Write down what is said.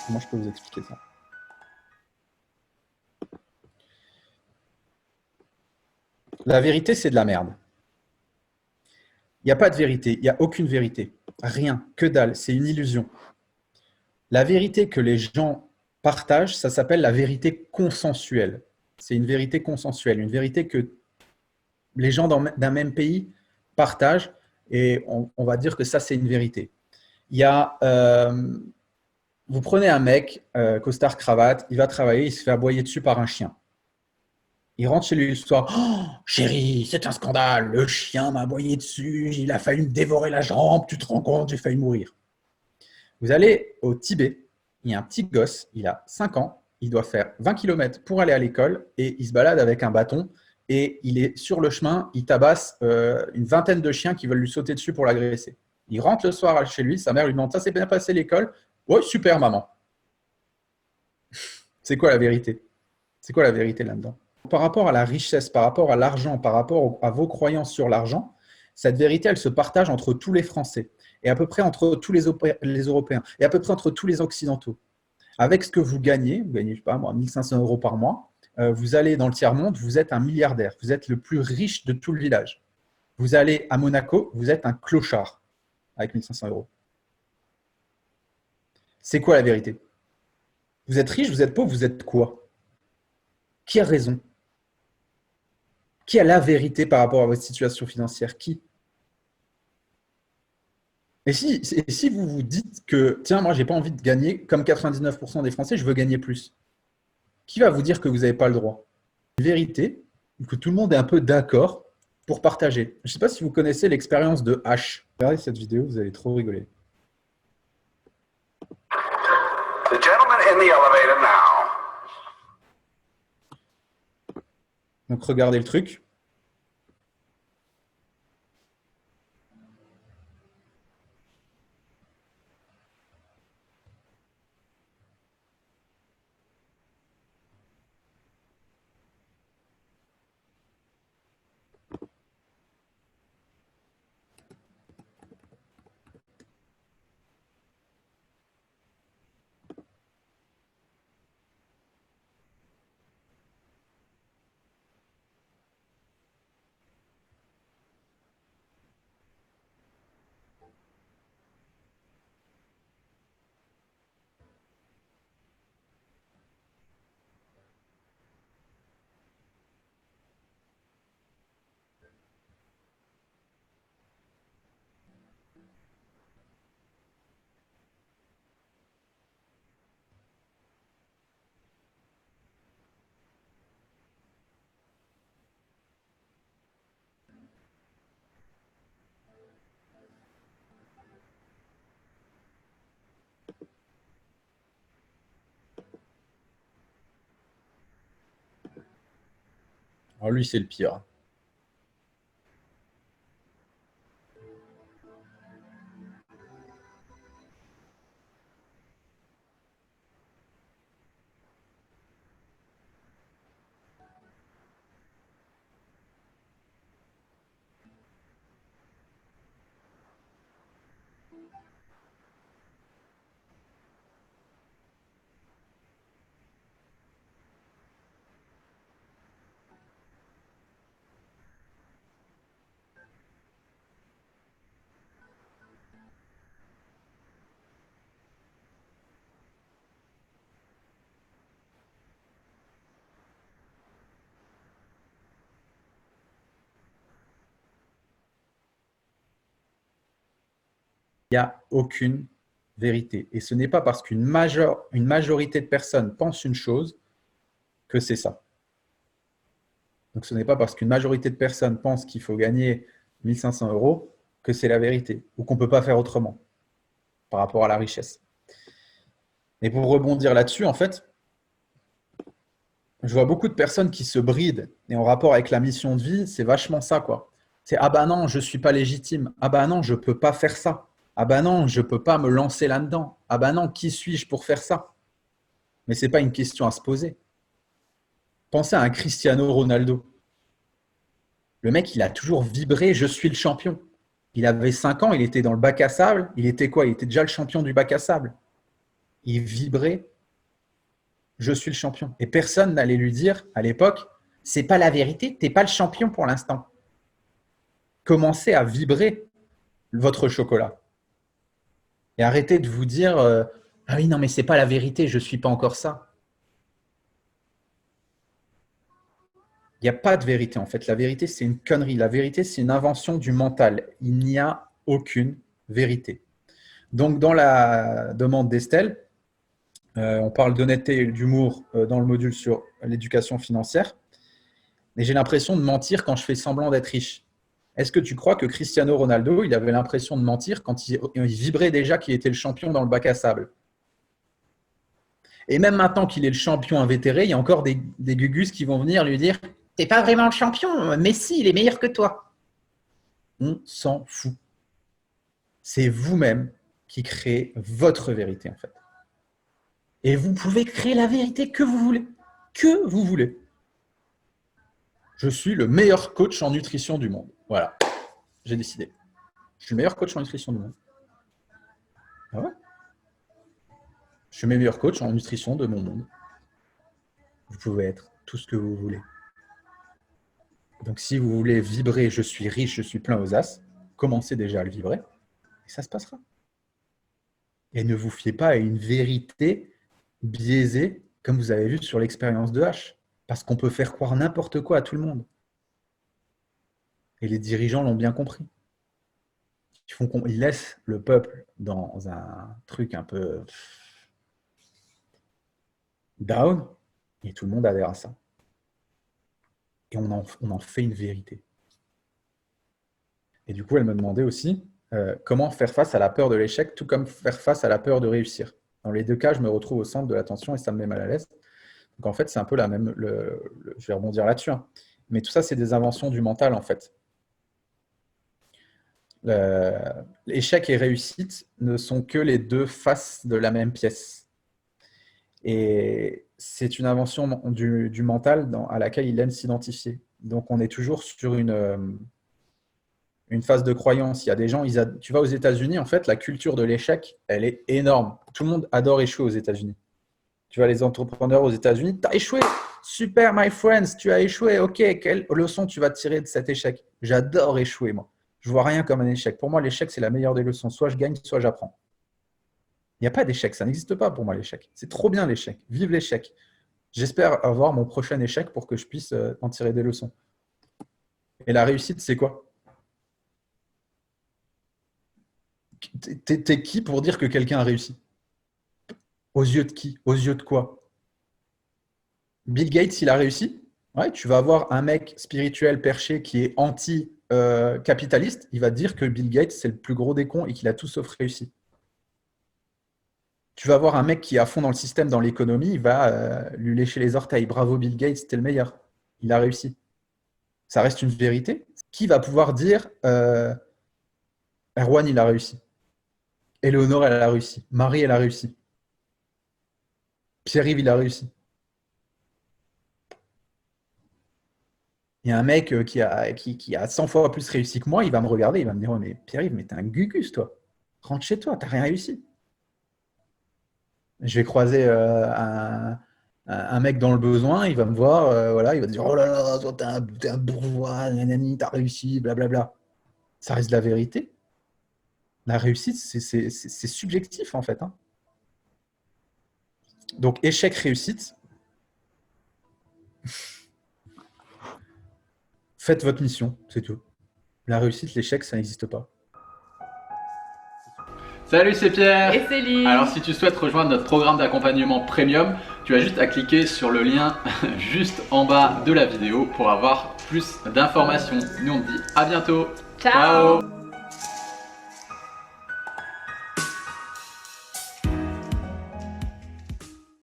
Comment je peux vous expliquer ça? La vérité, c'est de la merde. Il n'y a pas de vérité, il n'y a aucune vérité. Rien, que dalle, c'est une illusion. La vérité que les gens partagent, ça s'appelle la vérité consensuelle. C'est une vérité consensuelle, une vérité que les gens d'un même pays partagent et on va dire que ça, c'est une vérité. Il y a, vous prenez un mec, costard cravate, il va travailler, il se fait aboyer dessus par un chien. Il rentre chez lui le soir. Oh, chérie, c'est un scandale. Le chien m'a aboyé dessus. Il a failli me dévorer la jambe. Tu te rends compte, j'ai failli mourir. Vous allez au Tibet. Il y a un petit gosse. Il a 5 ans. Il doit faire 20 km pour aller à l'école. Et il se balade avec un bâton. Et il est sur le chemin. Il tabasse une vingtaine de chiens qui veulent lui sauter dessus pour l'agresser. Il rentre le soir chez lui. Sa mère lui demande: ça s'est bien passé l'école? Oui, super, maman. C'est quoi la vérité? C'est quoi la vérité là-dedans? Par rapport à la richesse, par rapport à l'argent, par rapport à vos croyances sur l'argent, cette vérité, elle se partage entre tous les Français et à peu près entre tous les Européens et à peu près entre tous les Occidentaux. Avec ce que vous gagnez, je ne sais pas moi, 1 500 € par mois, vous allez dans le tiers-monde, vous êtes un milliardaire, vous êtes le plus riche de tout le village. Vous allez à Monaco, vous êtes un clochard avec 1 500 €. C'est quoi la vérité? Vous êtes riche, vous êtes pauvre, vous êtes quoi? Qui a raison? Qui a la vérité par rapport à votre situation financière? Qui? Et si vous vous dites que, tiens, moi, j'ai pas envie de gagner comme 99% des Français, je veux gagner plus. Qui va vous dire que vous n'avez pas le droit? Une vérité que tout le monde est un peu d'accord pour partager. Je ne sais pas si vous connaissez l'expérience de H. Regardez cette vidéo, vous allez trop rigoler. The gentleman in the elevator now. Donc regardez le truc. Alors lui, c'est le pire. Il n'y a aucune vérité. Et ce n'est pas parce qu'une majorité de personnes pensent une chose que c'est ça. Donc ce n'est pas parce qu'une majorité de personnes pensent qu'il faut gagner 1 500 € que c'est la vérité ou qu'on ne peut pas faire autrement par rapport à la richesse. Et pour rebondir là-dessus, en fait, je vois beaucoup de personnes qui se brident et en rapport avec la mission de vie, c'est vachement ça, quoi. C'est: ah bah non, je ne suis pas légitime. Ah bah non, je ne peux pas faire ça. Ah bah non, je ne peux pas me lancer là-dedans. Ah bah non, qui suis-je pour faire ça? Mais ce n'est pas une question à se poser. Pensez à un Cristiano Ronaldo. Le mec, il a toujours vibré: je suis le champion. Il avait 5 ans, il était dans le bac à sable. Il était quoi? Il était déjà le champion du bac à sable. Il vibrait. Je suis le champion. Et personne n'allait lui dire à l'époque, c'est pas la vérité, t'es pas le champion pour l'instant. Commencez à vibrer votre chocolat. Et arrêtez de vous dire, ah oui, non, mais c'est pas la vérité, je suis pas encore ça. Il n'y a pas de vérité en fait. La vérité, c'est une connerie. La vérité, c'est une invention du mental. Il n'y a aucune vérité. Donc, dans la demande d'Estelle, on parle d'honnêteté et d'humour dans le module sur l'éducation financière. Et j'ai l'impression de mentir quand je fais semblant d'être riche. Est-ce que tu crois que Cristiano Ronaldo, il avait l'impression de mentir quand il vibrait déjà qu'il était le champion dans le bac à sable? Et même maintenant qu'il est le champion invétéré, il y a encore des gugus qui vont venir lui dire « T'es pas vraiment le champion, Messi, il est meilleur que toi. » On s'en fout. C'est vous-même qui créez votre vérité en fait. Et vous pouvez créer la vérité que vous voulez. Que vous voulez. Je suis le meilleur coach en nutrition du monde. Voilà, j'ai décidé. Je suis le meilleur coach en nutrition du monde. Ah ouais? Je suis le meilleur coach en nutrition de mon monde. Vous pouvez être tout ce que vous voulez. Donc si vous voulez vibrer, je suis riche, je suis plein aux as, commencez déjà à le vibrer et ça se passera. Et ne vous fiez pas à une vérité biaisée comme vous avez vu sur l'expérience de H. Parce qu'on peut faire croire n'importe quoi à tout le monde. Et les dirigeants l'ont bien compris. Ils laissent le peuple dans un truc un peu down et tout le monde adhère à ça. Et on en fait une vérité. Et du coup, elle me demandait aussi comment faire face à la peur de l'échec, tout comme faire face à la peur de réussir. Dans les deux cas, je me retrouve au centre de l'attention et ça me met mal à l'aise. Donc en fait, c'est un peu la même. Je vais rebondir là-dessus. Hein. Mais tout ça, c'est des inventions du mental en fait. Échec et réussite ne sont que les deux faces de la même pièce. Et c'est une invention du mental à laquelle il aime s'identifier. Donc on est toujours sur une phase de croyance. Il y a des gens, tu vas aux États-Unis, en fait, la culture de l'échec, elle est énorme. Tout le monde adore échouer aux États-Unis. Tu vois, les entrepreneurs aux États-Unis, tu as échoué, super, my friends, tu as échoué, ok, quelle leçon tu vas tirer de cet échec? J'adore échouer, moi. Je vois rien comme un échec. Pour moi, l'échec, c'est la meilleure des leçons. Soit je gagne, soit j'apprends. Il n'y a pas d'échec, ça n'existe pas pour moi, l'échec. C'est trop bien l'échec. Vive l'échec. J'espère avoir mon prochain échec pour que je puisse en tirer des leçons. Et la réussite, c'est quoi? T'es qui pour dire que quelqu'un a réussi? Aux yeux de qui? Aux yeux de quoi? Bill Gates, il a réussi? Ouais, tu vas avoir un mec spirituel perché qui est anti-capitaliste, il va te dire que Bill Gates, c'est le plus gros des cons et qu'il a tout sauf réussi. Tu vas avoir un mec qui est à fond dans le système, dans l'économie, il va lui lécher les orteils. Bravo Bill Gates, c'était le meilleur. Il a réussi. Ça reste une vérité. Qui va pouvoir dire Erwan, il a réussi? Éléonore, elle a réussi. Marie, elle a réussi. Pierre-Yves, il a réussi. Il y a un mec qui a 100 fois plus réussi que moi, il va me regarder, il va me dire oh, mais Pierre-Yves, mais t'es un gugus, toi. Rentre chez toi, t'as rien réussi. Je vais croiser un mec dans le besoin, il va me voir, voilà, il va dire oh là là, toi, t'es un bourgeois, nanani, t'as réussi, blablabla. Ça reste de la vérité. La réussite, c'est subjectif, en fait. Hein. Donc, échec-réussite, faites votre mission, c'est tout. La réussite, l'échec, ça n'existe pas. Salut, c'est Pierre. Et Céline. Alors si tu souhaites rejoindre notre programme d'accompagnement premium, tu as juste à cliquer sur le lien juste en bas de la vidéo pour avoir plus d'informations. Nous on te dit à bientôt. Ciao.